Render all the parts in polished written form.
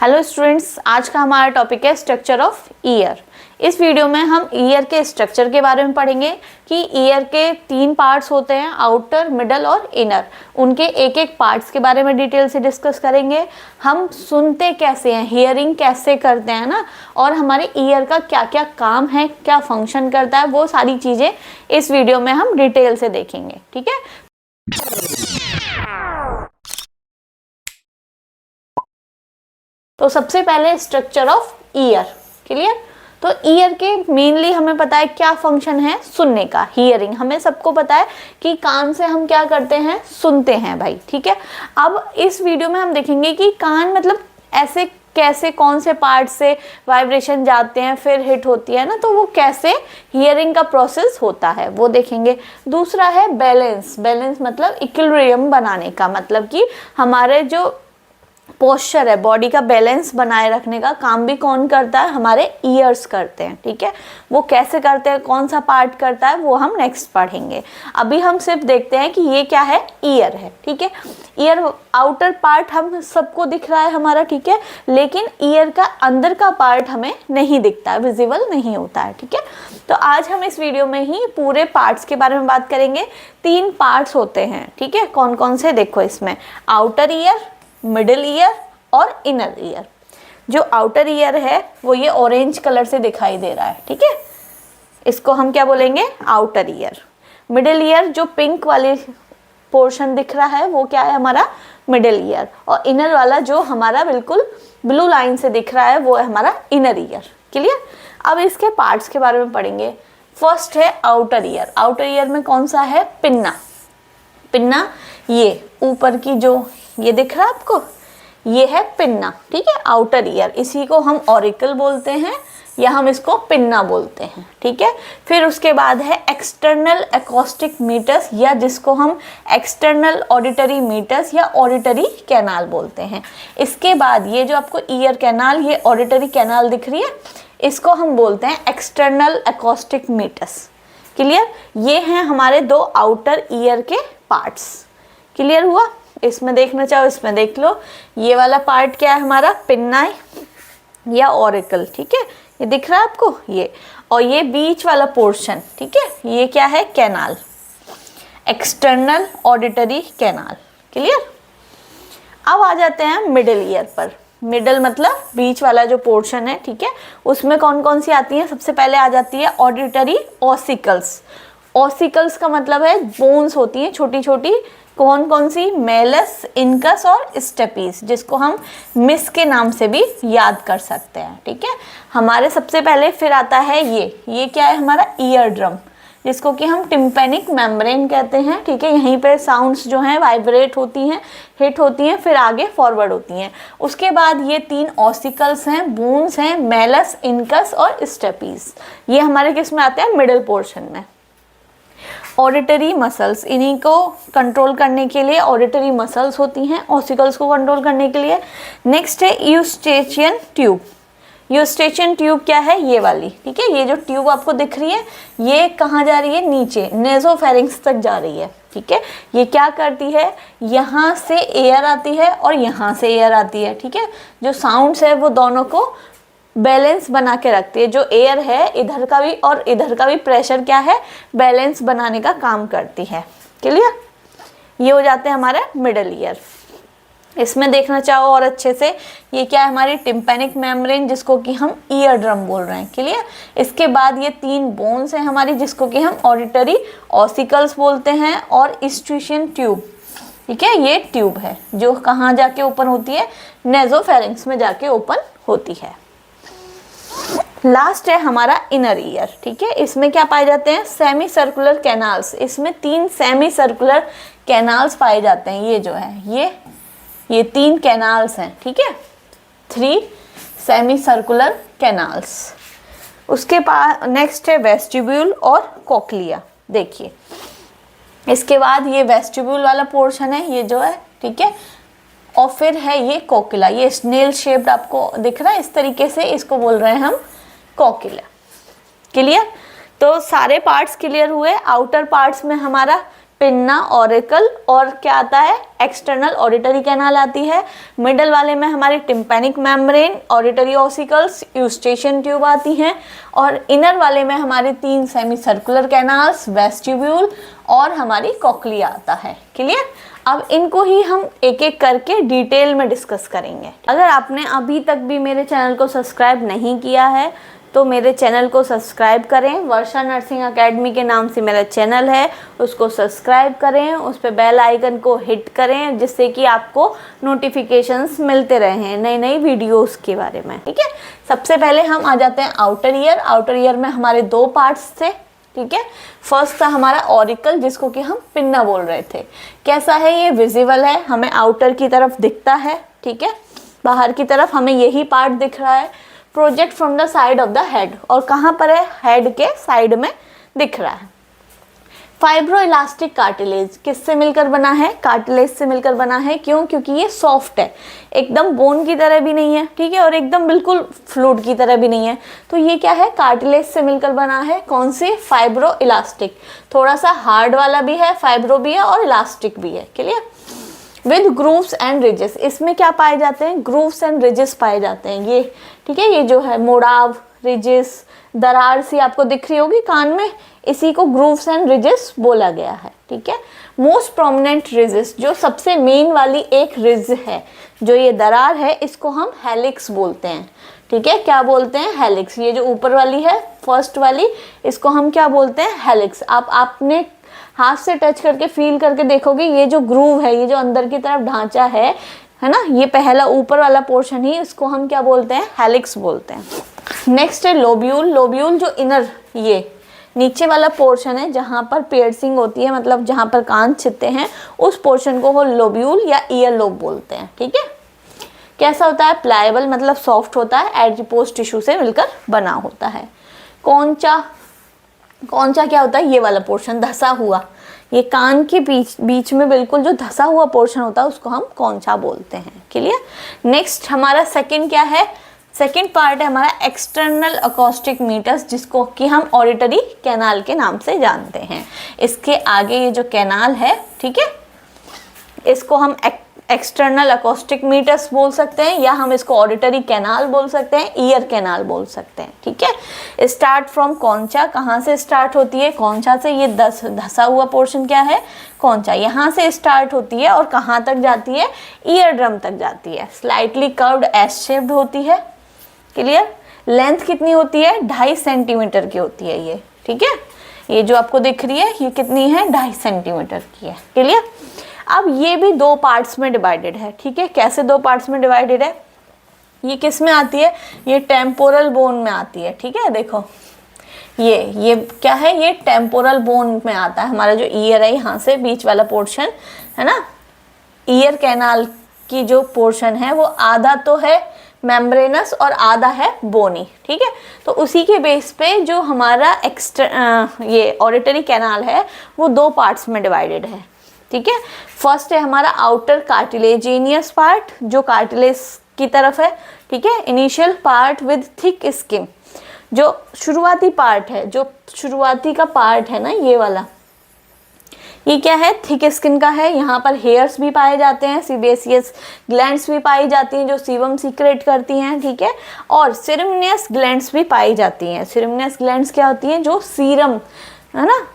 Hello students, आज का हमारा टॉपिक है स्ट्रक्चर ऑफ ईयर। इस वीडियो में हम ईयर के स्ट्रक्चर के बारे में पढ़ेंगे कि ईयर के 3 पार्ट्स होते हैं, आउटर, मिडल और इनर। उनके एक एक पार्ट्स के बारे में डिटेल से डिस्कस करेंगे। हम सुनते कैसे हैं, हियरिंग कैसे करते हैं ना, और हमारे ईयर का क्या क्या काम है, क्या फंक्शन करता है, वो सारी चीज़ें इस वीडियो में हम डिटेल से देखेंगे। ठीक है, तो सबसे पहले स्ट्रक्चर ऑफ ईयर। क्लियर? तो ईयर के मेनली हमें पता है क्या फंक्शन है, सुनने का, हियरिंग। हमें सबको पता है कि कान से हम क्या करते हैं, सुनते हैं भाई। ठीक है, अब इस वीडियो में हम देखेंगे कि कान मतलब ऐसे कैसे, कौन से पार्ट से वाइब्रेशन जाते हैं फिर हिट होती है ना, तो वो कैसे हियरिंग का प्रोसेस होता है वो देखेंगे। दूसरा है बैलेंस। बैलेंस मतलब इक्विलिब्रियम बनाने का, मतलब कि हमारे जो पोस्चर है, बॉडी का बैलेंस बनाए रखने का काम भी कौन करता है, हमारे ईयर्स करते हैं। ठीक है, वो कैसे करते हैं, कौन सा पार्ट करता है, वो हम नेक्स्ट पढ़ेंगे। अभी हम सिर्फ देखते हैं कि ये क्या है, ईयर है। ठीक है, ईयर आउटर पार्ट हम सबको दिख रहा है हमारा, ठीक है, लेकिन ईयर का अंदर का पार्ट हमें नहीं दिखता, विजिबल नहीं होता है। ठीक है, तो आज हम इस वीडियो में ही पूरे पार्ट्स के बारे में बात करेंगे। 3 पार्ट्स होते हैं, ठीक है, कौन कौन से, देखो इसमें आउटर ईयर, मिडिल ईयर और इनर ईयर। जो आउटर ईयर है वो ये ऑरेंज कलर से दिखाई दे रहा है। ठीक है, इसको हम क्या बोलेंगे, आउटर ईयर। मिडिल ईयर जो पिंक वाली पोर्शन दिख रहा है वो क्या है, हमारा मिडिल ईयर। और इनर वाला जो हमारा बिल्कुल ब्लू लाइन से दिख रहा है वो है हमारा इनर ईयर। क्लियर? अब इसके पार्ट्स के बारे में पढ़ेंगे। फर्स्ट है आउटर ईयर। आउटर ईयर में कौन सा है, पिन्ना। पिन्ना ये ऊपर की जो ये दिख रहा है आपको, ये है पिन्ना। ठीक है, आउटर ईयर, इसी को हम ऑरिकल बोलते हैं या हम इसको पिन्ना बोलते हैं। ठीक है, फिर उसके बाद है एक्सटर्नल एकॉस्टिक मीटर्स, या जिसको हम एक्सटर्नल ऑडिटरी मीटर्स या ऑडिटरी कैनाल बोलते हैं। इसके बाद ये जो आपको ईयर कैनाल, ये ऑडिटरी कैनाल दिख रही है, इसको हम बोलते हैं एक्सटर्नल एकॉस्टिक मीटर्स। क्लियर? ये हैं हमारे 2 आउटर ईयर के पार्ट्स। क्लियर हुआ? इसमें देखना चाहो इसमें देख लो, ये वाला पार्ट क्या है हमारा, पिन्ना या ऑरिकल। ठीक है, ये दिख रहा है आपको ये, और ये बीच वाला पोर्शन, ठीक है, ये क्या है, canal, external auditory canal. Clear? अब आ जाते हैं मिडिल ईयर पर। मिडल मतलब बीच वाला जो पोर्शन है, ठीक है, उसमें कौन कौन सी आती है, सबसे पहले आ जाती है ऑडिटरी ऑसिकल्स। ऑसिकल्स का मतलब है बोन्स होती हैं छोटी छोटी, कौन कौन सी, मेलस, इनकस और स्टेपीज, जिसको हम मिस के नाम से भी याद कर सकते हैं। ठीक है, हमारे सबसे पहले फिर आता है ये क्या है हमारा ईयर ड्रम, जिसको कि हम टिम्पेनिक मेम्ब्रेन कहते हैं। ठीक है, यहीं पे साउंड्स जो हैं वाइब्रेट होती हैं, हिट होती हैं, फिर आगे फॉरवर्ड होती हैं। उसके बाद ये 3 ऑसिकल्स हैं, बोन्स हैं, मेलस, इनकस और स्टेपीज। ये हमारे किस में आते हैं, मिडिल पोर्शन में। ऑडिटरी मसल्स, इन्हीं को कंट्रोल करने के लिए ऑडिटरी मसल्स होती हैं, ऑसिकल्स को कंट्रोल करने के लिए। नेक्स्ट है यूस्टेचियन ट्यूब। यूस्टेचियन ट्यूब क्या है, ये वाली। ठीक है, ये जो ट्यूब आपको दिख रही है, ये कहाँ जा रही है, नीचे नेजोफेरिंक्स तक जा रही है। ठीक है, ये क्या करती है, यहाँ से एयर आती है और यहाँ से एयर आती है। ठीक है, जो साउंड्स है वो दोनों को बैलेंस बना के रखती है। जो एयर है इधर का भी और इधर का भी प्रेशर क्या है, बैलेंस बनाने का काम करती है। क्लियर? ये हो जाते हैं हमारे मिडिल ईयर। इसमें देखना चाहो और अच्छे से, ये क्या है, हमारी टिम्पेनिक मेम्ब्रेन, जिसको कि हम ईयर ड्रम बोल रहे हैं। क्लियर? इसके बाद ये 3 बोन्स हैं हमारी, जिसको कि हम ऑडिटरी ऑसिकल्स बोलते हैं, और ईस्ट्रिशियन ट्यूब। ठीक है, ये ट्यूब है जो कहाँ जाके ओपन होती है, नेजोफेरिंक्स में जाके ओपन होती है। लास्ट है हमारा इनर ईयर। ठीक है, इसमें क्या पाए जाते हैं, सेमी सर्कुलर कैनाल्स। इसमें 3 सेमी सर्कुलर कैनाल्स पाए जाते हैं। ये जो है ये 3 कैनाल्स हैं। ठीक है, 3 सेमी सर्कुलर कैनाल्स। उसके बाद नेक्स्ट है वेस्टिब्यूल और कोक्लिया। देखिए, इसके बाद ये वेस्टिब्यूल वाला पोर्शन है, ये जो है, ठीक है, और फिर है ये कोकिला। ये स्नेल शेप्ड आपको दिख रहा है इस तरीके से, इसको बोल रहे हैं हम कोकिला। क्लियर? तो सारे पार्ट्स क्लियर हुए। आउटर पार्ट्स में हमारा पिन्ना, ऑरिकल, और क्या आता है, एक्सटर्नल ऑडिटरी कैनाल आती है। मिडल वाले में हमारी tympanic membrane, auditory ossicles, Eustachian tube आती हैं, और इनर वाले में हमारे 3 सेमी सर्कुलर कैनाल्स, वेस्टिब्यूल और हमारी कॉक्लिया आता है। क्लियर? अब इनको ही हम एक एक करके डिटेल में डिस्कस करेंगे। अगर आपने अभी तक भी मेरे चैनल को सब्सक्राइब नहीं किया है तो मेरे चैनल को सब्सक्राइब करें। वर्षा नर्सिंग एकेडमी के नाम से मेरा चैनल है, उसको सब्सक्राइब करें, उस पर बेल आइकन को हिट करें, जिससे कि आपको नोटिफिकेशंस मिलते रहें नई नई वीडियोस के बारे में। ठीक है, सबसे पहले हम आ जाते हैं आउटर ईयर। आउटर ईयर में हमारे 2 पार्ट्स थे। ठीक है, फर्स्ट था हमारा ऑरिकल, जिसको कि हम पिन्ना बोल रहे थे। कैसा है ये? विजिबल है, हमें आउटर की तरफ दिखता है। ठीक है, बाहर की तरफ हमें यही पार्ट दिख रहा है। Project from the side of the head, और कहाँ पर है? हेड के साइड में दिख रहा है। फाइब्रो इलास्टिक कार्टिलेज किससे मिलकर बना है? कार्टिलेज से मिलकर बना है। क्यों? क्योंकि ये सॉफ्ट है, एकदम बोन की तरह भी नहीं है। ठीक है, और एकदम बिल्कुल फ्लूइड की तरह भी नहीं है। तो ये क्या है? कार्टिलेज से मिलकर बना है। कौन सी? Fibro elastic. थोड़ा सा हार्ड वाला भी है, फाइब्रो भी है और इलास्टिक भी है। Clear? With grooves and ridges, इसमें क्या पाए जाते हैं? ग्रूव्स एंड रिजेस पाए जाते हैं ये। ठीक है, ये जो है मोड़ाव, रिजेस, दरार सी आपको दिख रही होगी कान में, इसी को ग्रूव्स एंड रिजेस बोला गया है। ठीक है, मोस्ट प्रोमिनेंट रिजेस, जो सबसे मेन वाली एक रिज है, जो ये दरार है, इसको हम हेलिक्स बोलते हैं। ठीक है, क्या बोलते हैं? हेलिक्स। ये जो ऊपर वाली है, फर्स्ट वाली, इसको हम क्या बोलते हैं? हेलिक्स। आपने हाथ से टच करके फील करके देखोगे, ये जो ग्रूव है, ये जो अंदर की तरफ ढांचा है ना, ये पहला ऊपर वाला पोर्शन ही, इसको हम क्या बोलते हैं? हेलिक्स बोलते हैं। नेक्स्ट है लोब्यूल। लोब्यूल जो इनर, ये नीचे वाला पोर्शन है जहाँ पर पियर्सिंग होती है, मतलब जहाँ पर कान छिदते हैं, उस पोर्शन को वो लोब्यूल या ईयर लोब बोलते हैं। ठीक है, कैसा होता है? प्लायबल, मतलब सॉफ्ट होता है, एडिपोज टिश्यू से मिलकर बना होता है। कौनचा, कौनचा क्या होता है? ये वाला पोर्शन धसा हुआ, ये कान के बीच में बिल्कुल जो धसा हुआ पोर्शन होता है, उसको हम कौनचा बोलते हैं। क्लियर? नेक्स्ट हमारा सेकंड क्या है? सेकंड पार्ट है हमारा एक्सटर्नल अकॉस्टिक मीटर्स, जिसको कि हम ऑडिटरी कैनाल के नाम से जानते हैं। इसके आगे ये जो कैनाल है, ठीक है, इसको हम एक्सटर्नल अकॉस्टिक मीटर्स बोल सकते हैं, या हम इसको ऑडिटरी कैनाल बोल सकते हैं, ईयर कैनाल बोल सकते हैं। ठीक है, स्टार्ट फ्रॉम कौनचा, कहाँ से स्टार्ट होती है? कौनचा से। ये धसा हुआ पोर्शन क्या है? कौनचा। यहाँ से स्टार्ट होती है और कहाँ तक जाती है? ईयर ड्रम तक जाती है। स्लाइटली कर्व्ड एस शेप्ड होती है। क्लियर? लेंथ कितनी होती है? 2.5 सेंटीमीटर की होती है ये। ठीक है, ये जो आपको दिख रही है, ये कितनी है? 2.5 सेंटीमीटर की है। क्लियर? अब ये भी 2 पार्ट्स में डिवाइडेड है। ठीक है, कैसे 2 पार्ट्स में डिवाइडेड है? ये किस में आती है? ये टेम्पोरल बोन में आती है। ठीक है, देखो ये क्या है? ये टेम्पोरल बोन में आता है। हमारा जो ईयर है, यहाँ से बीच वाला पोर्शन है ना, ईयर कैनाल की जो पोर्शन है, वो आधा तो है मेम्ब्रेनस और आधा है बोनी। ठीक है, तो उसी के बेस पे जो हमारा ये ऑडिटरी कैनाल है, वो 2 पार्ट्स में डिवाइडेड है। ठीक है, फर्स्ट है हमारा आउटर कार्टिलेजिनियस पार्ट, जो कार्टिलेज की तरफ है। ठीक है, initial part with thick skin, जो शुरुआती पार्ट है, जो शुरुआती का पार्ट है ना, ये वाला, ये क्या है? थिक स्किन का है। यहाँ पर हेयर्स भी पाए जाते हैं, सीबेसियस ग्लैंड्स भी पाई जाती हैं, जो सीबम सीक्रेट करती हैं। ठीक है, और सिरमनियस ग्लैंड्स भी पाई जाती हैं। सिरमनियस ग्लैंड्स क्या होती हैं? जो सीरम है ना,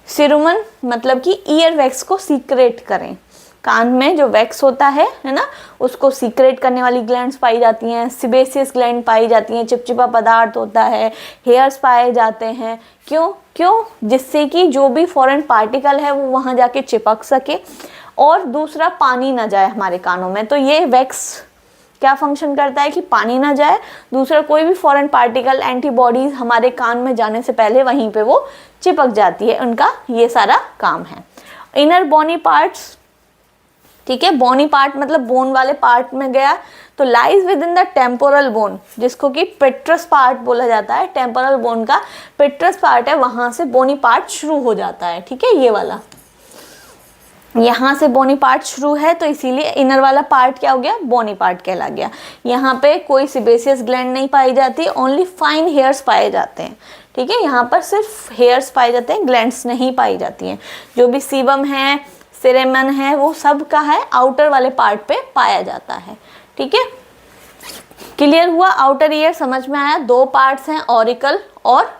सिरुमन मतलब कि ईयर वैक्स को सीक्रेट करें, कान में जो वैक्स होता है ना, उसको सीक्रेट करने वाली ग्लैंड्स पाई जाती हैं। सिबेसियस ग्लैंड पाई जाती हैं, चिपचिपा पदार्थ होता है, हेयर्स पाए जाते हैं। क्यों? जिससे कि जो भी फॉरेन पार्टिकल है वो वहाँ जाके चिपक सके, और दूसरा पानी ना जाए हमारे कानों में। तो ये वैक्स क्या फंक्शन करता है कि पानी ना जाए, दूसरा कोई भी फॉरेन पार्टिकल, एंटीबॉडीज हमारे कान में जाने से पहले वहीं पे वो चिपक जाती है, उनका ये सारा काम है। इनर बोनी पार्ट्स, ठीक है, बोनी पार्ट मतलब बोन वाले पार्ट में गया, तो lies with in the temporal bone, जिसको कि पेट्रस पार्ट बोला जाता है। टेम्पोरल बोन का पेट्रस पार्ट है, वहां से बोनी पार्ट शुरू हो जाता है। ठीक है, ये वाला यहाँ से बोनी पार्ट शुरू है, तो इसीलिए इनर वाला पार्ट क्या हो गया, बोनी पार्ट कहला गया। यहाँ पे कोई सिबेसियस ग्लैंड नहीं पाई जाती, ओनली फाइन हेयर्स पाए जाते हैं, ठीक है। यहाँ पर सिर्फ हेयर्स पाए जाते हैं, ग्लैंड्स नहीं पाई जाती हैं। जो भी सीबम है, सिरेमन है, वो सब का है आउटर वाले पार्ट पे पाया जाता है, ठीक है। क्लियर हुआ? आउटर ईयर समझ में आया। दो पार्ट्स हैं, ऑरिकल और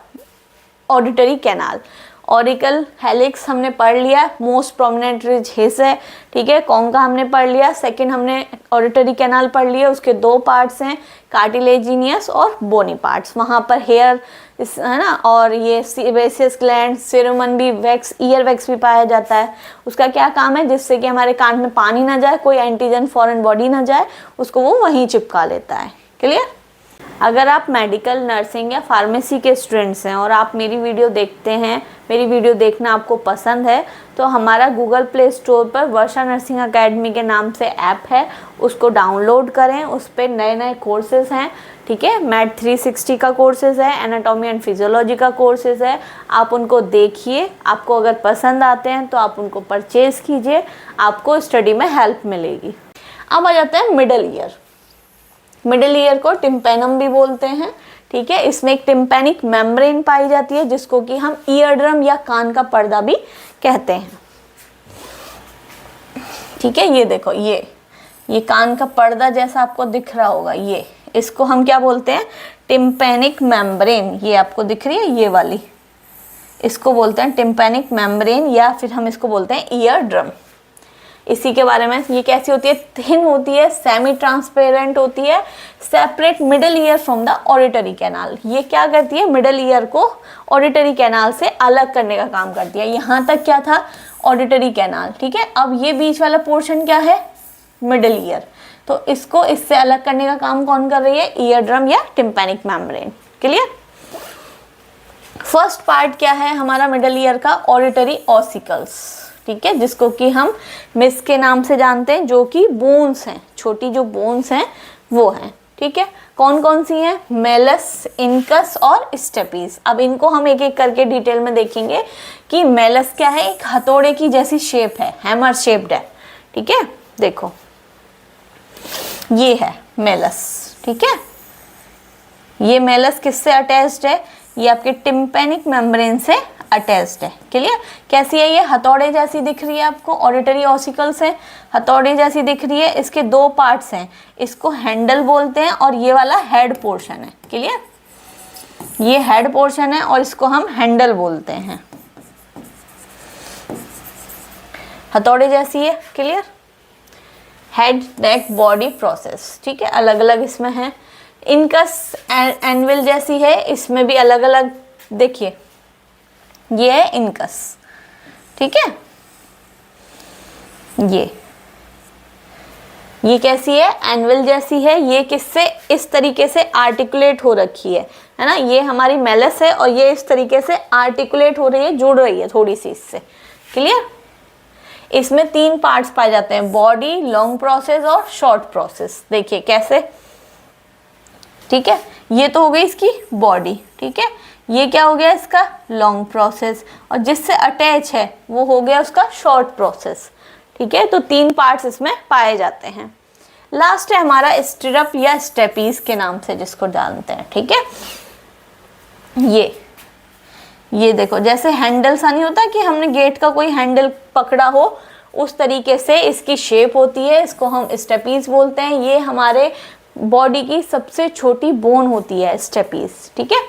ऑडिटरी कैनाल। ऑरिकल हेलिक्स हमने पढ़ लिया, मोस्ट प्रोमिनेंट रिज हिस है, ठीक है। कॉन्का हमने पढ़ लिया। सेकंड हमने ऑडिटरी कैनाल पढ़ लिया, उसके दो पार्ट्स हैं, कार्टिलेजिनियस और बोनी पार्ट्स। वहाँ पर हेयर है ना, और ये सेबेसियस ग्लैंड, सेरेमन भी, वैक्स, ईयर वैक्स भी पाया जाता है। उसका क्या काम है, जिससे कि हमारे कान में पानी ना जाए, कोई एंटीजन फॉरेन बॉडी ना जाए, उसको वो वहीं चिपका लेता है। क्लियर? अगर आप मेडिकल, नर्सिंग या फार्मेसी के स्टूडेंट्स हैं और आप मेरी वीडियो देखते हैं, मेरी वीडियो देखना आपको पसंद है, तो हमारा गूगल प्ले स्टोर पर वर्षा नर्सिंग एकेडमी के नाम से ऐप है, उसको डाउनलोड करें। उस पर नए नए कोर्सेज हैं, ठीक है। मैथ 360 का कोर्सेज है, एनाटॉमी एंड फिजियोलॉजी का कोर्सेज है। आप उनको देखिए, आपको अगर पसंद आते हैं तो आप उनको परचेज कीजिए, आपको स्टडी में हेल्प मिलेगी। अब आ जाते हैं मिडल ईयर। मिडिल ईयर को टिम्पेनम भी बोलते हैं, ठीक है। इसमें एक टिम्पेनिक मेम्ब्रेन पाई जाती है, जिसको कि हम ईयर ड्रम या कान का पर्दा भी कहते हैं, ठीक है। ये देखो, ये कान का पर्दा जैसा आपको दिख रहा होगा, ये इसको हम क्या बोलते हैं, टिम्पेनिक मेम्ब्रेन। ये आपको दिख रही है, ये वाली, इसको बोलते हैं टिम्पेनिक मेम्ब्रेन, या फिर हम इसको बोलते हैं ईयर ड्रम। इसी के बारे में, ये कैसी होती है, थिन होती है, सेमी ट्रांसपेरेंट होती है, separate middle ear from the auditory canal. ये क्या करती है, मिडल ईयर को ऑडिटरी कैनाल से अलग करने का काम करती है। यहाँ तक क्या था, ऑडिटरी कैनाल, ठीक है। अब ये बीच वाला पोर्शन क्या है, मिडल ईयर, तो इसको इससे अलग करने का काम कौन कर रही है, ईयर ड्रम या tympanic membrane. Clear? First part क्या है हमारा मिडल ईयर का, ऑडिटरी ऑसिकल्स, ठीक है, जिसको कि हम मिस के नाम से जानते हैं, जो कि बोन्स हैं, छोटी जो बोन्स हैं वो हैं, ठीक है। कौन कौन सी हैं, मेलस, इनकस और स्टेपीज। अब इनको हम एक एक करके डिटेल में देखेंगे कि मेलस क्या है, एक हथौड़े की जैसी शेप है, हैमर शेप्ड है, ठीक है। देखो, ये है मेलस, ठीक है। ये मेलस किससे अटैच्ड है, ये आपके टिम्पेनिक मेम्ब्रेन से अटैच्ड है। क्लियर? कैसी है ये, हथौड़े जैसी दिख रही है आपको, ऑडिटरी ऑसिकल्स है, हथौड़े जैसी दिख रही है। इसके दो पार्ट्स हैं, इसको हैंडल बोलते हैं और ये वाला हेड पोर्शन है। क्लियर? ये हेड पोर्शन है और इसको हम हैंडल बोलते हैं, हथौड़े जैसी है। क्लियर? हेड, नेक, बॉडी, प्रोसेस, ठीक है, अलग अलग इसमें है। इनकस एनविल जैसी है, इसमें भी अलग अलग, देखिए ये है इनकस, ठीक है। ये कैसी है, एनविल जैसी है। ये किससे, इस तरीके से आर्टिकुलेट हो रखी है ना। ये हमारी मेलस है और ये इस तरीके से आर्टिकुलेट हो रही है, जुड़ रही है थोड़ी सी इससे। क्लियर? इसमें तीन पार्ट्स पाए जाते हैं, बॉडी, लॉन्ग प्रोसेस और शॉर्ट प्रोसेस। देखिए कैसे, ठीक है। ये तो हो गई इसकी बॉडी, ठीक है। ये क्या हो गया, इसका लॉन्ग प्रोसेस, और जिससे अटैच है वो हो गया उसका शॉर्ट प्रोसेस, ठीक है। तो तीन पार्ट्स इसमें पाए जाते हैं। लास्ट है हमारा स्टिरअप या स्टेपीज के नाम से जिसको जानते हैं, ठीक है। ये देखो, जैसे हैंडल सा नहीं होता कि हमने गेट का कोई हैंडल पकड़ा हो, उस तरीके से इसकी शेप होती है, इसको हम स्टेपीज बोलते हैं। ये हमारे बॉडी की सबसे छोटी बोन होती है स्टेपीज, ठीक है।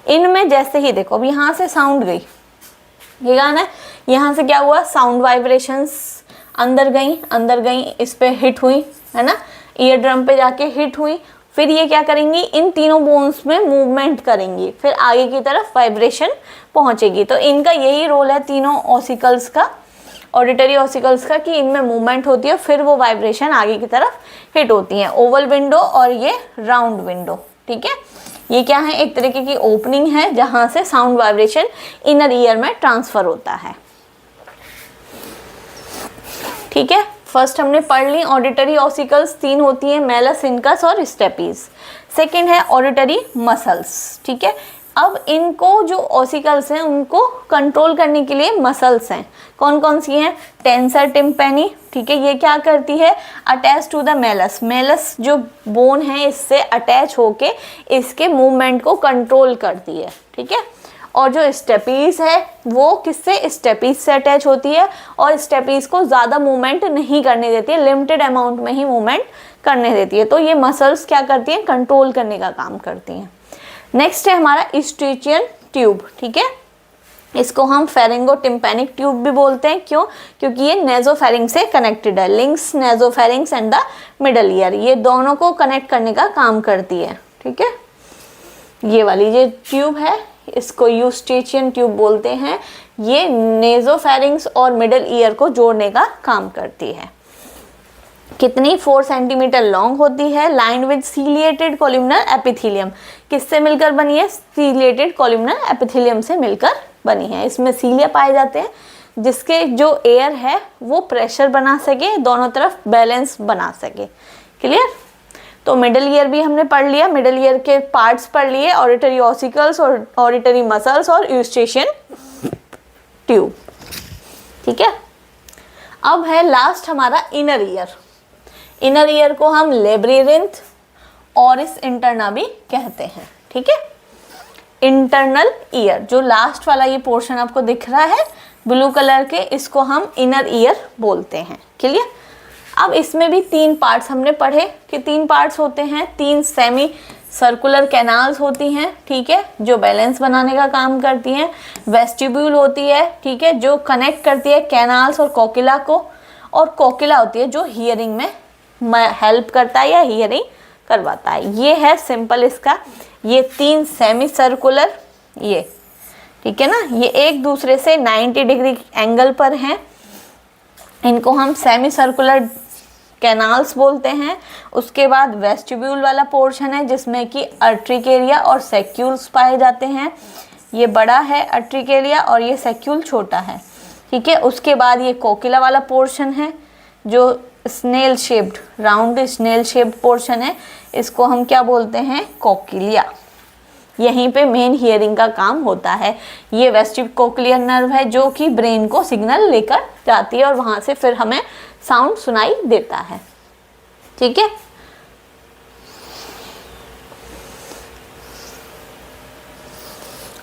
इनमें जैसे ही देखो, अब यहाँ से साउंड गई, ये गाना है, यहाँ से क्या हुआ, साउंड वाइब्रेशंस अंदर गई, इस पे हिट हुई, है ना, ईयर ड्रम पे जाके हिट हुई, फिर ये क्या करेंगी, इन तीनों बोन्स में मूवमेंट करेंगी, फिर आगे की तरफ वाइब्रेशन पहुंचेगी। तो इनका यही रोल है तीनों ऑसिकल्स का, ऑडिटरी ऑसिकल्स का, कि इनमें मूवमेंट होती है, फिर वो वाइब्रेशन आगे की तरफ हिट होती है। ओवल विंडो और ये राउंड विंडो, ठीक है। ये क्या है, एक तरीके की ओपनिंग है जहां से साउंड वाइब्रेशन इनर ईयर में ट्रांसफर होता है, ठीक है। फर्स्ट हमने पढ़ ली ऑडिटरी ऑसिकल्स, तीन होती हैं, मेलस, इनकस और स्टेपीज। सेकंड है ऑडिटरी मसल्स, ठीक है। अब इनको जो ऑसिकल्स हैं उनको कंट्रोल करने के लिए मसल्स हैं। कौन कौन सी हैं? टेंसर टिम्पैनी, ठीक है, ये क्या करती है? Attach to the malleus, malleus जो बोन है इससे अटैच होके इसके मूवमेंट को कंट्रोल करती है, ठीक है। और जो स्टेपीज है वो किससे? स्टेपीज से अटैच होती है और स्टेपीज को ज़्यादा मूवमेंट नहीं करने देती है, लिमिटेड अमाउंट में ही मूवमेंट करने देती है। तो ये मसल्स क्या करती हैं? कंट्रोल करने का काम करती हैं। नेक्स्ट है हमारा यूस्ट्रेशियन ट्यूब, ठीक है, इसको हम फेरिंगोटिम्पैनिक ट्यूब भी बोलते हैं। क्यों? क्योंकि ये नेजोफेरिंग से कनेक्टेड है, links nasopharynx and the middle ear, ये दोनों को कनेक्ट करने का काम करती है, ठीक है। ये वाली ये ट्यूब है इसको यूस्ट्रेशियन ट्यूब बोलते हैं, ये नेजोफेरिंग्स और मिडल ईयर को जोड़ने का काम करती है। कितनी? 4 सेंटीमीटर लॉन्ग होती है, line with ciliated columnar epithelium, किससे मिलकर बनी है? सीलिएटेड कॉलमनर एपिथेलियम से मिलकर बनी है। इसमें सीलिया पाए जाते हैं जिसके जो एयर है वो प्रेशर बना सके, दोनों तरफ बैलेंस बना सके। क्लियर? तो मिडल ईयर भी हमने पढ़ लिया, मिडल ईयर के पार्ट्स पढ़ लिए, ऑडिटरी ऑसिकल्स और ऑडिटरी मसल्स और यूस्ट्रेशियन ट्यूब, ठीक है। अब है लास्ट हमारा इनर ईयर। इनर ईयर को हम लेब्रिरिंथ और इस इंटरना भी कहते हैं, ठीक है। इंटरनल ईयर, जो लास्ट वाला ये पोर्शन आपको दिख रहा है ब्लू कलर के, इसको हम इनर ईयर बोलते हैं। क्लियर? अब इसमें भी 3 पार्ट्स हमने पढ़े कि 3 पार्ट्स होते हैं, 3 सेमी सर्कुलर कैनाल्स होती हैं, ठीक है, जो बैलेंस बनाने का काम करती हैं। वेस्टिब्यूल होती है, ठीक है, जो कनेक्ट करती है कैनाल्स और कोकिला को, और कोकिला होती है जो हियरिंग में हेल्प करता है या हियरिंग करवाता है। ये है सिंपल इसका, ये 3 सेमी सर्कुलर, ये ठीक है ना, ये एक दूसरे से 90 डिग्री एंगल पर हैं, इनको हम सेमी सर्कुलर कैनाल्स बोलते हैं। उसके बाद वेस्टिब्यूल वाला पोर्शन है जिसमें कि अर्ट्रिकेरिया और सेक्यूल्स पाए जाते हैं, ये बड़ा है अर्ट्रिकेरिया और ये सेक्यूल छोटा है, ठीक है। उसके बाद ये कोकिला वाला पोर्शन है जो snail shaped, round snail shaped portion है, इसको हम क्या बोलते हैं? कोक्लिया। यहीं पे मेन हियरिंग का काम होता है। ये वेस्टिब कोक्लियर नर्व है जो कि ब्रेन को सिग्नल लेकर जाती है और वहां से फिर हमें साउंड सुनाई देता है, ठीक है।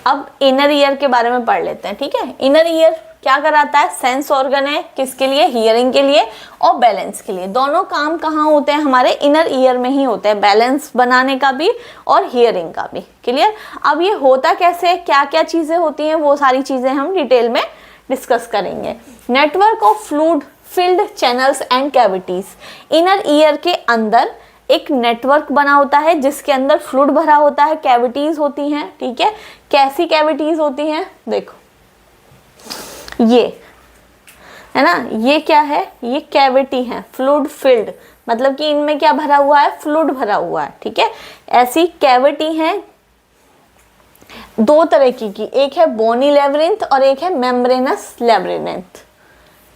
अब इनर ईयर के बारे में पढ़ लेते हैं, ठीक है। इनर ईयर क्या कराता है? सेंस ऑर्गन है, किसके लिए? हियरिंग के लिए और बैलेंस के लिए। दोनों काम कहाँ होते हैं? हमारे इनर ईयर में ही होते हैं, बैलेंस बनाने का भी और हियरिंग का भी। क्लियर? अब ये होता कैसे, क्या क्या चीजें होती हैं, वो सारी चीजें हम डिटेल में डिस्कस करेंगे। Network of fluid filled channels and cavities, inner ear के अंदर एक नेटवर्क बना होता है जिसके अंदर फ्लूइड भरा होता है, कैविटीज होती हैं, ठीक है। कैसी कैविटीज होती हैं? देखो ये है ना, ये क्या है? ये कैविटी है, फ्लूइड फिल्ड, मतलब कि इनमें क्या भरा हुआ है? फ्लूइड भरा हुआ है, ठीक है। ऐसी कैविटी है 2 तरह की, एक है बोनी लेब्रिंथ और एक है मेम्ब्रेनस लेब्रिंथ,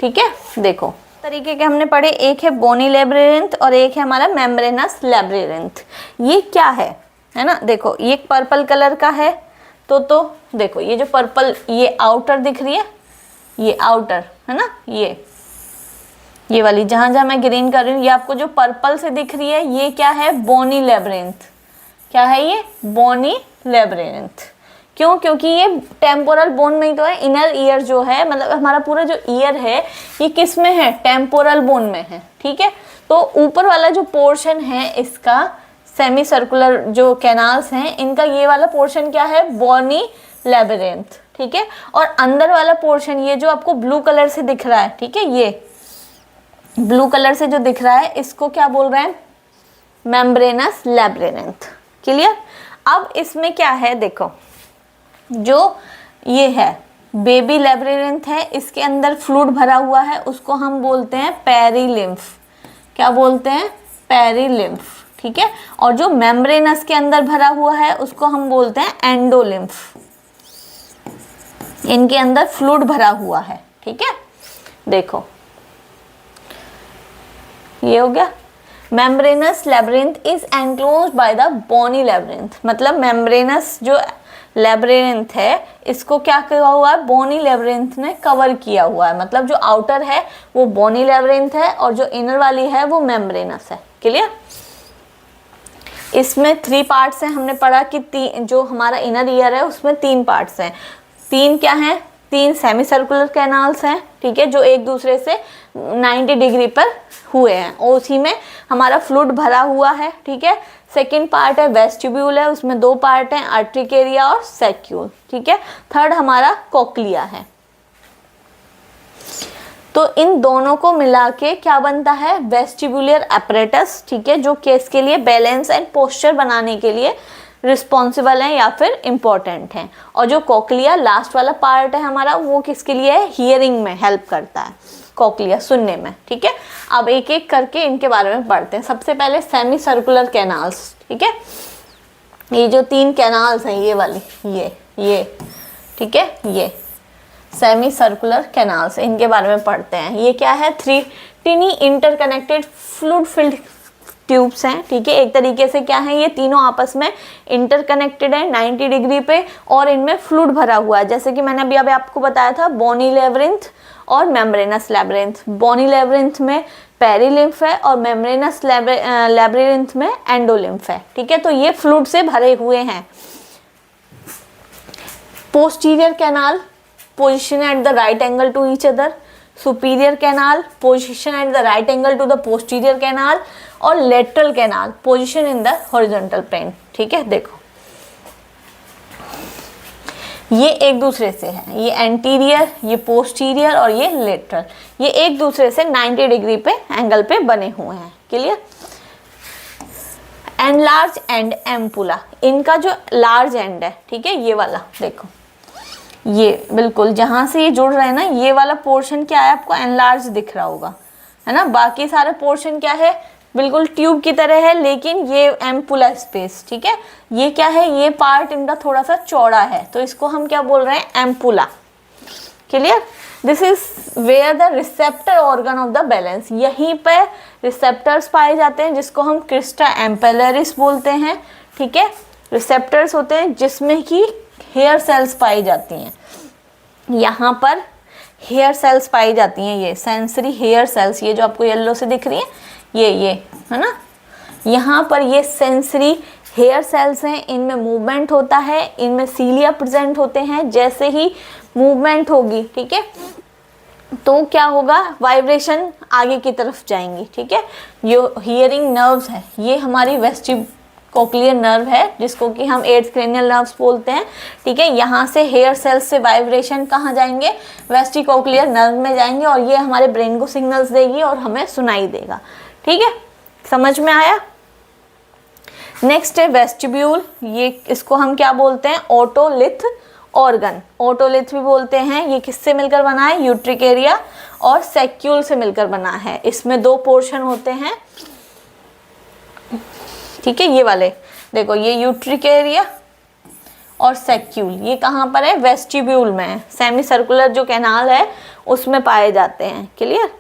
ठीक है। देखो तरीके के हमने पढ़े, एक है बोनी लेब्रिंथ और एक है हमारा मेम्ब्रेनस लेब्रिंथ। ये क्या है ना, देखो ये पर्पल कलर का है, तो देखो ये जो पर्पल, ये आउटर दिख रही है, ये आउटर है ना, ये वाली जहां जहां मैं ग्रीन कर रही हूँ, ये आपको जो पर्पल से दिख रही है, ये क्या है? बोनी लेब्रिंथ। क्या है ये? बोनी लेब्रिंथ। क्यों? क्योंकि ये टेम्पोरल बोन में ही तो है। इनर ईयर जो है, मतलब हमारा पूरा जो ईयर है ये किस में है? टेम्पोरल बोन में है, ठीक है। तो ऊपर वाला जो पोर्शन है इसका, सेमी सर्कुलर जो कैनाल्स हैं, इनका ये वाला पोर्शन क्या है? बोनी लेब्रिंथ, ठीक है। और अंदर वाला पोर्शन, ये जो आपको ब्लू कलर से दिख रहा है, ठीक है, ये ब्लू कलर से जो दिख रहा है, इसको क्या बोल रहे हैं? Membranes labyrinth. क्लियर? अब इसमें क्या है? देखो जो ये है बेबी लेब्रिंथ है, इसके अंदर फ्लूइड भरा हुआ है, उसको हम बोलते हैं पेरिलिम्फ। क्या बोलते हैं? पेरिलिम्फ, ठीक है। और जो मेम्ब्रेनस के अंदर भरा हुआ है उसको हम बोलते हैं एंडोलिम्फ। इनके अंदर फ्लूइड भरा हुआ है, ठीक है। देखो ये हो गया। Membranous labyrinth is enclosed by the bony labyrinth, मतलब मेम्ब्रेनस जो लैब्रिन्थ है इसको क्या किया हुआ है, बोनी लैब्रिन्थ ने कवर किया हुआ है। मतलब जो आउटर है वो बोनी लैब्रिन्थ है और जो इनर वाली है वो मेम्ब्रेनस है। क्लियर? इसमें 3 पार्ट्स हैं। हमने पढ़ा कि जो हमारा इनर ईयर है उसमें 3 पार्ट्स हैं। 3 क्या हैं? 3 सेमी सर्कुलर कैनाल्स हैं, ठीक है, जो एक दूसरे से 90 डिग्री पर हुए हैं और उसी में हमारा फ्लूइड भरा हुआ है, ठीक है। सेकंड पार्ट है वेस्टिब्यूल है, उसमें 2 पार्ट हैं, आर्ट्रिकेरिया और सैक्यूल, ठीक है। थर्ड हमारा कोक्लिया है। तो इन दोनों को मिला के क्या बनता है, वेस्टिबुलर apparatus, ठीक है, जो केस के लिए बैलेंस एंड पोस्चर बनाने के लिए रिस्पॉन्सिबल है या फिर इम्पोर्टेंट है। और जो कोक्लिया लास्ट वाला पार्ट है हमारा, वो किसके लिए है, हियरिंग में हेल्प करता है, कोक्लिया सुनने में, ठीक है। अब एक एक करके इनके बारे में पढ़ते हैं। सबसे पहले सेमी सर्कुलर कैनाल्स, ठीक है। ये जो 3 कैनाल्स हैं, ये वाली, ये ठीक है, ये सेमी सर्कुलर कैनाल्स, इनके बारे में पढ़ते हैं। ये क्या है, 3 टिनी इंटरकनेक्टेड फ्लूइड फिल्ड ट्यूब्स हैं, ठीक है। एक तरीके से क्या है, ये तीनों आपस में इंटरकनेक्टेड है 90 डिग्री पे और इनमें फ्लूइड भरा हुआ है। जैसे कि मैंने अभी आपको बताया था, बोनी लैब्रिन्थ और मेम्ब्रेनस लैब्रिन्थ। बोनी लैब्रिन्थ में पेरिलिम्फ है और मेम्ब्रेनस लैब्रिन्थ में एंडोलिम्फ है, ठीक है। तो ये फ्लूइड से भरे हुए हैं। Posterior canal position at the right angle to each other, superior canal position at the right angle to the posterior canal और lateral canal position in the horizontal plane, ठीक है। देखो ये एक दूसरे से है, ये एंटीरियर, ये पोस्टीरियर और ये लेटरल, ये एक दूसरे से 90 डिग्री पे एंगल पे बने हुए हैं। Clear? And large and ampulla, इनका जो लार्ज एंड है, ठीक है, ये वाला देखो, ये बिल्कुल जहां से ये जुड़ रहे हैं ना, ये वाला पोर्शन क्या है, आपको एनलार्ज दिख रहा होगा, है ना। बाकी सारे पोर्शन क्या है, बिल्कुल ट्यूब की तरह है, लेकिन ये एम्पुला स्पेस, ठीक है, ये क्या है, ये पार्ट इनका थोड़ा सा चौड़ा है, तो इसको हम क्या बोल रहे हैं, ampulla. Clear? This is where the receptor organ of the balance, यहीं पे रिसेप्टर्स पाए जाते हैं जिसको हम क्रिस्टा एम्पेलरिस बोलते हैं, ठीक है। रिसेप्टर्स होते हैं जिसमें कि हेयर सेल्स पाई जाती हैं। यहाँ पर हेयर सेल्स पाई जाती हैं, ये सेंसरी हेयर सेल्स, ये जो आपको येलो से दिख रही है, ये है ना, यहाँ पर ये सेंसरी हेयर सेल्स हैं, इनमें मूवमेंट होता है, इनमें सीलिया प्रेजेंट होते हैं। जैसे ही मूवमेंट होगी, ठीक है, तो क्या होगा, वाइब्रेशन आगे की तरफ जाएंगी, ठीक है। जो हियरिंग नर्व्स है, ये हमारी कोक्लियर नर्व है जिसको कि हम 8th क्रेनियल नर्व्स बोलते हैं, ठीक है। यहाँ से हेयर सेल्स से वाइब्रेशन कहाँ जाएंगे, वेस्टिकोक्लियर नर्व में जाएंगे और ये हमारे ब्रेन को सिग्नल्स देगी और हमें सुनाई देगा, ठीक है। समझ में आया? नेक्स्ट है वेस्टिब्यूल, ये इसको हम क्या बोलते हैं, ओटोलिथ ऑर्गन, ओटोलिथ भी बोलते हैं। ये किससे मिलकर बना है, यूट्रिकेरिया और सैक्यूल से मिलकर बना है। इसमें 2 पोर्शन होते हैं, ठीक है। ये वाले देखो, ये यूट्रिकेरिया और सैक्यूल, ये कहाँ पर है, वेस्टिब्यूल में है। सेमी सर्कुलर जो कैनाल है उसमें पाए जाते हैं। क्लियर?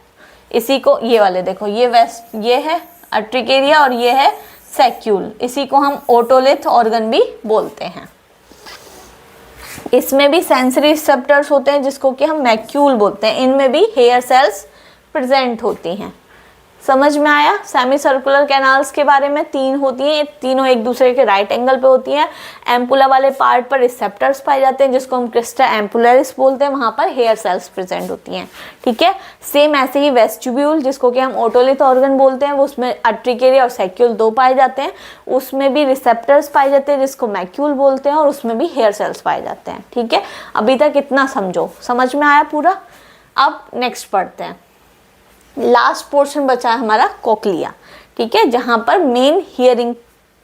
इसी को, ये वाले देखो, ये है आर्ट्रिकेरिया और ये है सैक्यूल, इसी को हम ओटोलिथ ऑर्गन भी बोलते हैं। इसमें भी सेंसरी रिसेप्टर्स होते हैं जिसको कि हम मैक्यूल बोलते हैं। इनमें भी हेयर सेल्स प्रेजेंट होती हैं। समझ में आया? सेमी सर्कुलर कैनाल्स के बारे में 3 होती हैं, ये तीनों एक दूसरे के राइट एंगल पे होती हैं। एम्पुला वाले पार्ट पर रिसेप्टर्स पाए जाते हैं जिसको हम क्रिस्टा एम्पुलरिस बोलते हैं, वहाँ पर हेयर सेल्स प्रेजेंट होती हैं, ठीक है। सेम ऐसे ही वेस्टिब्यूल जिसको कि हम ओटोलिथ ऑर्गन बोलते हैं, वो उसमें आर्ट्रिकेरिया और सैक्यूल 2 पाए जाते हैं, उसमें भी रिसेप्टर्स पाए जाते हैं जिसको मैक्यूल बोलते हैं और उसमें भी हेयर सेल्स पाए जाते हैं, ठीक है। अभी तक इतना समझो, समझ में आया पूरा? अब नेक्स्ट पढ़ते हैं। लास्ट पोर्शन बचा है हमारा कोक्लिया, ठीक है, जहां पर मेन हियरिंग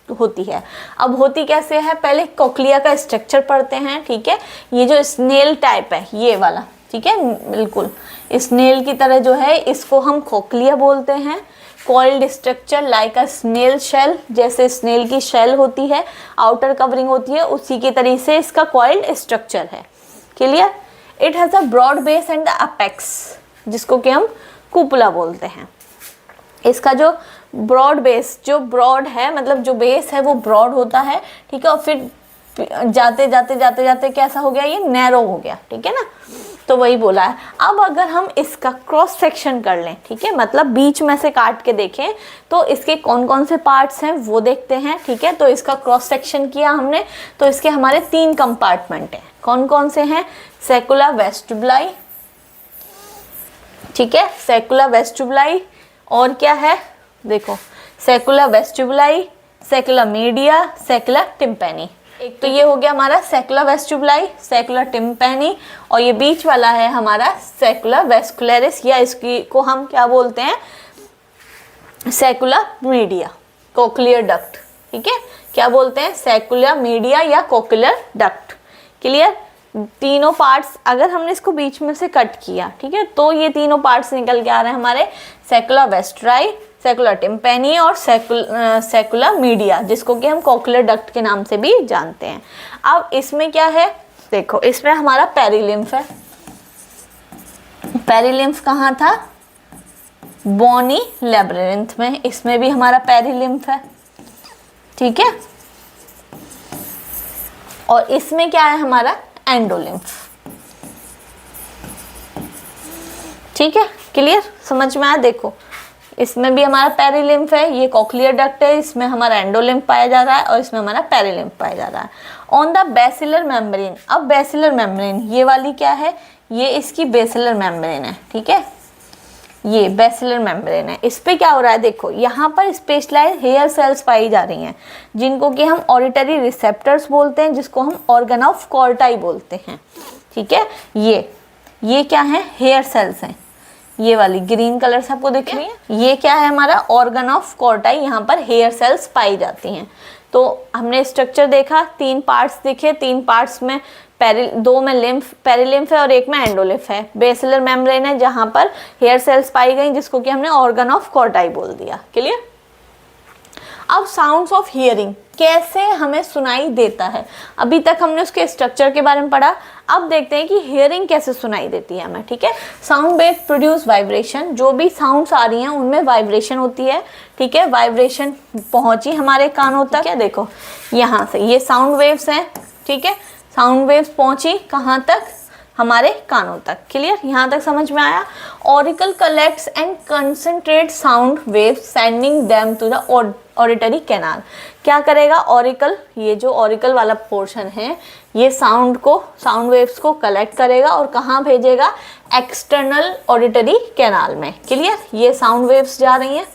होती है। अब होती कैसे है, पहले कोक्लिया का स्ट्रक्चर पढ़ते हैं, ठीक है। ये जो स्नेल टाइप है, ये वाला, ठीक है, बिल्कुल स्नेल की तरह जो है, इसको हम कोक्लिया बोलते हैं। Coiled structure like a snail shell, जैसे स्नेल की शेल होती है, आउटर कवरिंग होती है, उसी के तरीके से इसका कॉइल्ड स्ट्रक्चर है। Clear? It has a broad base and the apex, जिसको कि हम कुपुला बोलते हैं। इसका जो ब्रॉड बेस, जो ब्रॉड है मतलब जो बेस है वो ब्रॉड होता है, ठीक है, और फिर जाते जाते जाते जाते कैसा हो गया, ये नैरो हो गया, ठीक है ना। तो वही बोला है। अब अगर हम इसका क्रॉस सेक्शन कर लें, ठीक है, मतलब बीच में से काट के देखें तो इसके कौन कौन से पार्ट्स हैं वो देखते हैं, ठीक है। तो इसका क्रॉस सेक्शन किया हमने, तो इसके हमारे 3 कंपार्टमेंट हैं। कौन कौन से हैं? सैकुला वेस्टिबुलाई, ठीक है, सैकुला वेस्टिबुलाई, और क्या है देखो, सैकुला वेस्टिबुलाई, सैकुला मीडिया, सैकुला टिम्पैनी। एक तो ये हो गया हमारा सैकुला वेस्टिबुलाई, सैकुला टिम्पैनी, और ये बीच वाला है हमारा सैकुला वेस्कुलरिस, या इसकी को हम क्या बोलते हैं, सैकुला मीडिया, कोक्लियर डक्ट, ठीक है, क्या बोलते हैं, सैकुला मीडिया या कोक्लियर डक्ट। क्लियर? तीनों पार्ट्स अगर हमने इसको बीच में से कट किया, ठीक है, तो ये तीनों पार्ट्स निकल के आ रहे हैं हमारे, सैकुला वेस्ट्राई, सैकुला टिम्पैनी और सैकुला मीडिया, जिसको कि हम कोक्लियर डक्ट के नाम से भी जानते हैं। अब इसमें क्या है देखो, इसमें हमारा पेरिलिम्फ है। पेरिलिम्फ कहाँ था? बोनी लेब्रिंथ में। इसमें भी हमारा पेरिलिम्फ है, ठीक है, और इसमें क्या है हमारा, एंडोलिम्फ, ठीक है। क्लियर? समझ में आया? देखो इसमें भी हमारा पेरिलिम्फ है, ये कोक्लियर डक्ट है, इसमें हमारा एंडोलिम्फ पाया जा रहा है और इसमें हमारा पेरिलिम्फ पाया जा रहा है। ऑन द बेसिलर मेम्ब्रेन, अब बेसिलर मेम्ब्रेन ये वाली क्या है, ये इसकी बेसिलर मेम्ब्रेन है, ठीक है, ये बेसिलर मेम्ब्रेन है। इस पे क्या हो रहा है देखो, यहाँ पर स्पेशलाइज्ड हेयर सेल्स पाई जा रही हैं, जिनको कि हम ऑडिटरी रिसेप्टर्स बोलते हैं, जिसको हम ऑर्गन ऑफ कॉर्टाई बोलते हैं, ठीक है। ये क्या है, हेयर सेल्स हैं, ये वाली ग्रीन कलर से आपको दिख रही है, ये क्या है हमारा ऑर्गन ऑफ कॉर्टाई, यहाँ पर हेयर सेल्स पाई जाती हैं। तो हमने स्ट्रक्चर देखा, 3 पार्ट्स दिखे, 3 पार्ट्स में 2 में लिम्फ पेरिलिम्फ है और 1 में एंडोलिम्फ है। बेसिलर मेम्ब्रेन है जहाँ पर हेयर सेल्स पाई गई, जिसको कि हमने ऑर्गन ऑफ कॉर्टाई बोल दिया। क्लियर? अब साउंड्स ऑफ हियरिंग, कैसे हमें सुनाई देता है। अभी तक हमने उसके स्ट्रक्चर के बारे में पढ़ा, अब देखते हैं कि हियरिंग कैसे सुनाई देती है हमें, ठीक है। साउंड वेव प्रोड्यूस वाइब्रेशन, जो भी साउंड्स आ रही हैं उनमें वाइब्रेशन होती है, ठीक है। वाइब्रेशन पहुंची हमारे कानों तक, क्या देखो यहाँ से ये साउंड वेव्स हैं, ठीक है, साउंड वेव्स पहुंची कहाँ तक, हमारे कानों तक। क्लियर? यहाँ तक समझ में आया। Auricle collects and concentrate sound waves sending them to the auditory canal. क्या करेगा ऑरिकल, ये जो ऑरिकल वाला पोर्शन है, ये साउंड वेव्स को कलेक्ट करेगा और कहाँ भेजेगा, एक्सटर्नल ऑडिटरी कैनाल में। क्लियर? ये साउंड वेव्स जा रही हैं,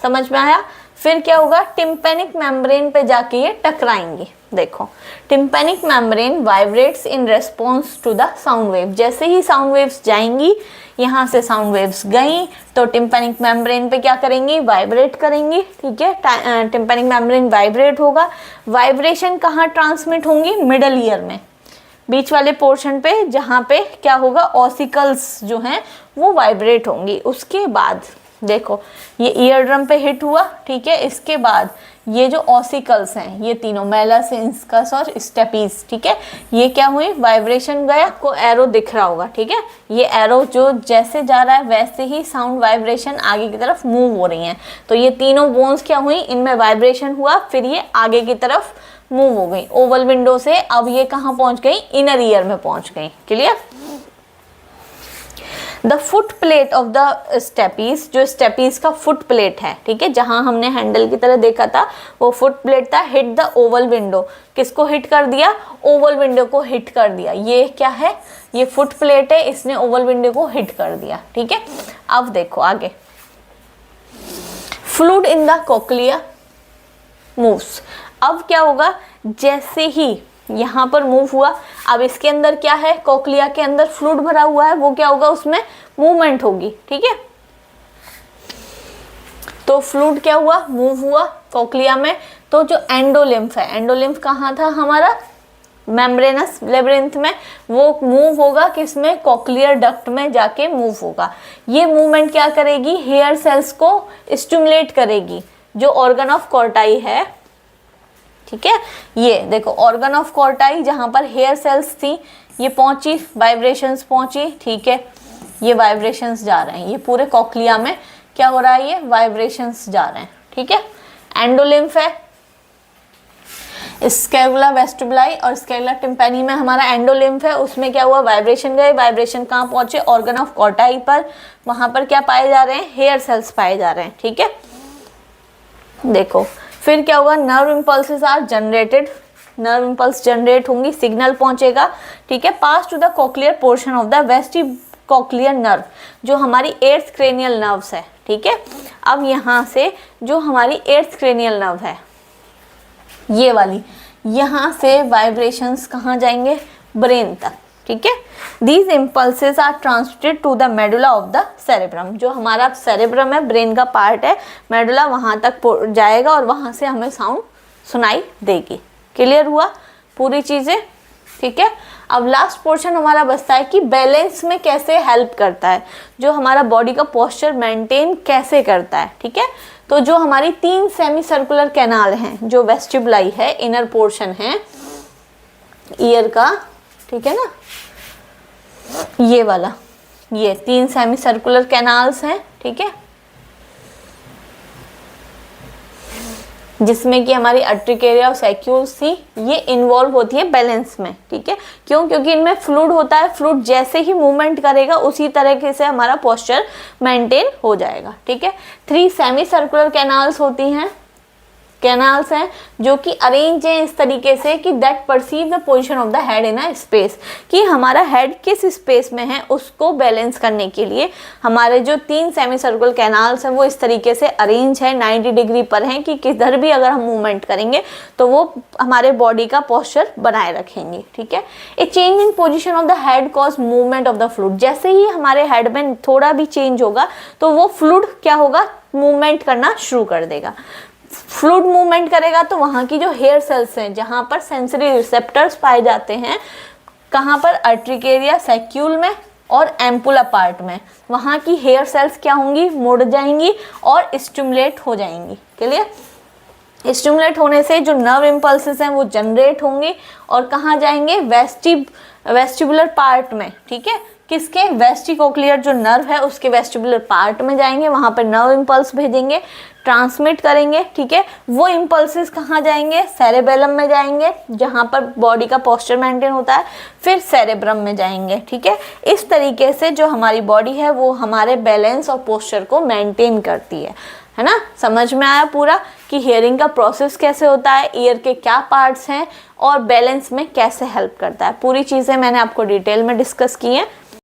समझ में आया। फिर क्या होगा, टिम्पैनिक मेम्ब्रेन पे जाके ये टकराएंगी। देखो tympanic membrane vibrates in response to the sound wave. जैसे ही साउंड वेव्स जाएंगी, यहाँ से साउंड वेव्स गई तो टिम्पैनिक मेम्ब्रेन पे क्या करेंगी, वाइब्रेट करेंगी, ठीक है। टिम्पैनिक मेम्ब्रेन वाइब्रेट होगा, वाइब्रेशन कहाँ ट्रांसमिट होंगी, मिडल ईयर में, बीच वाले पोर्शन पे, जहाँ पे क्या होगा, ऑसिकल्स जो हैं वो वाइब्रेट होंगी। उसके बाद देखो ये ईयर ड्रम पे हिट हुआ, ठीक है। इसके बाद ये जो ऑसिकल्स हैं, ये तीनों मेलस, इंस्कस और स्टेपीज, ठीक है, ये क्या हुई, वाइब्रेशन गया, को एरो दिख रहा होगा, ठीक है। ये एरो जो जैसे जा रहा है वैसे ही साउंड वाइब्रेशन आगे की तरफ मूव हो रही हैं। तो ये तीनों बोन्स क्या हुई, इनमें वाइब्रेशन हुआ, फिर ये आगे की तरफ मूव हो गई ओवल विंडो से। अब ये कहाँ पहुंच गई, इनर ईयर में पहुंच गई। Clear? The foot plate of the stapes, जो स्टेपीज का फुट प्लेट है, ठीक है, जहां हमने हैंडल की तरह देखा था वो फुट प्लेट था, हिट द ओवल विंडो। किसको हिट कर दिया, ओवल विंडो को हिट कर दिया। ये क्या है, ये फुट प्लेट है, इसने ओवल विंडो को हिट कर दिया, ठीक है। अब देखो आगे, fluid in the cochlea moves. अब क्या होगा, जैसे ही यहाँ पर मूव हुआ, अब इसके अंदर क्या है, कोक्लिया के अंदर फ्लूइड भरा हुआ है, वो क्या होगा, उसमें मूवमेंट होगी, ठीक है। तो फ्लूइड क्या हुआ, मूव हुआ कोक्लिया में। तो जो एंडोलिम्फ है, एंडोलिम्फ कहाँ था हमारा, मेम्ब्रेनस लेब्रिंथ में, वो मूव होगा किसमें, कोक्लियर डक्ट में जाके मूव होगा। ये मूवमेंट क्या करेगी, हेयर सेल्स को स्टिमुलेट करेगी, जो ऑर्गन ऑफ कॉर्टाई है, ठीक है। ये देखो ऑर्गन ऑफ कॉर्टाई, जहां पर हेयर सेल्स थी, ये पहुंची, वाइब्रेशंस पहुंची, ठीक है। ये वाइब्रेशंस जा रहे हैं, ये पूरे कोक्लिया में क्या हो रहा है, ये वाइब्रेशंस जा रहे हैं, ठीक है। एंडोलिम्फ है, स्कैपुला वेस्टिबुलाई और स्कैपुला टिम्पैनी में हमारा एंडोलिम्फ है, उसमें क्या हुआ, वाइब्रेशन गए, वाइब्रेशन कहाँ पहुंचे, ऑर्गन ऑफ कॉटाई पर, वहां पर क्या पाए जा रहे हैं, हेयर सेल्स पाए जा रहे हैं, ठीक है। देखो फिर क्या होगा, nerve impulses are generated, nerve impulse generate होंगी, सिग्नल पहुंचेगा, ठीक है, pass to the cochlear portion of the vestibulocochlear nerve, जो हमारी 8th क्रेनियल नर्व्स है, ठीक है। अब यहाँ से जो हमारी 8th क्रेनियल नर्व है, ये वाली, यहाँ से वाइब्रेशंस कहाँ जाएंगे, ब्रेन तक, ठीक है। These impulses are transmitted to the medulla of the cerebrum, जो हमारा सेरेब्रम है, ब्रेन का पार्ट है, मेडुला वहाँ तक जाएगा और वहाँ से हमें साउंड सुनाई देगी। क्लियर हुआ पूरी चीज़ें, ठीक है। अब लास्ट पोर्शन हमारा बचता है कि बैलेंस में कैसे हेल्प करता है, जो हमारा बॉडी का पोस्चर मेंटेन कैसे करता है, ठीक है। तो जो हमारी 3 सेमी सर्कुलर कैनाल हैं, जो वेस्टिबुलाई है, इनर पोर्शन है ईयर का, ठीक है ना, ये वाला, ये 3 सेमी सर्कुलर कैनाल्स हैं, ठीक है, जिसमें कि हमारी अर्टिकेरिया और सैक्यूल्स थी, ये इन्वॉल्व होती है बैलेंस में, ठीक है। क्यों, क्योंकि इनमें फ्लूइड होता है, फ्लूइड जैसे ही मूवमेंट करेगा उसी तरीके से हमारा पोस्चर मेंटेन हो जाएगा, ठीक है। 3 सेमी सर्कुलर कैनाल्स होती हैं, कैनाल्स हैं जो कि अरेंज हैं इस तरीके से कि that perceive the position of the head in a space, कि हमारा हेड किस स्पेस में है उसको बैलेंस करने के लिए हमारे जो 3 सेमी सर्कुलर कैनाल्स हैं वो इस तरीके से अरेंज है, 90 डिग्री पर हैं, कि किधर भी अगर हम मूवमेंट करेंगे तो वो हमारे बॉडी का पोस्चर बनाए रखेंगे, ठीक है। ए change in position of the head cause movement of the fluid, जैसे ही हमारे हेड में थोड़ा भी चेंज होगा तो वो फ्लूइड क्या होगा, मूवमेंट करना शुरू कर देगा। फ्लूइड मूवमेंट करेगा तो वहाँ की जो हेयर सेल्स हैं, जहाँ पर सेंसरी रिसेप्टर्स पाए जाते हैं, कहाँ पर, अर्टिकेरिया सैक्यूल में और एम्पुला पार्ट में, वहाँ की हेयर सेल्स क्या होंगी, मुड़ जाएंगी और स्टिमुलेट हो जाएंगी। क्लियर, स्टिमुलेट होने से जो नर्व इम्पल्सेस हैं वो जनरेट होंगे और कहाँ जाएंगे, वेस्टिबुलर पार्ट में, ठीक है, किसके, वेस्टिकोक्लियर जो नर्व है उसके वेस्टिबुलर पार्ट में जाएंगे, वहाँ पर नर्व इम्पल्स भेजेंगे, ट्रांसमिट करेंगे, ठीक है। वो इम्पल्सेस कहाँ जाएंगे, सेरेबेलम में जाएंगे, जहाँ पर बॉडी का पोस्चर मेंटेन होता है, फिर सेरेब्रम में जाएंगे, ठीक है। इस तरीके से जो हमारी बॉडी है वो हमारे बैलेंस और पोस्चर को मेंटेन करती है ना। समझ में आया पूरा कि हियरिंग का प्रोसेस कैसे होता है, ईयर के क्या पार्ट्स हैं और बैलेंस में कैसे हेल्प करता है। पूरी चीज़ें मैंने आपको डिटेल में डिस्कस की हैं।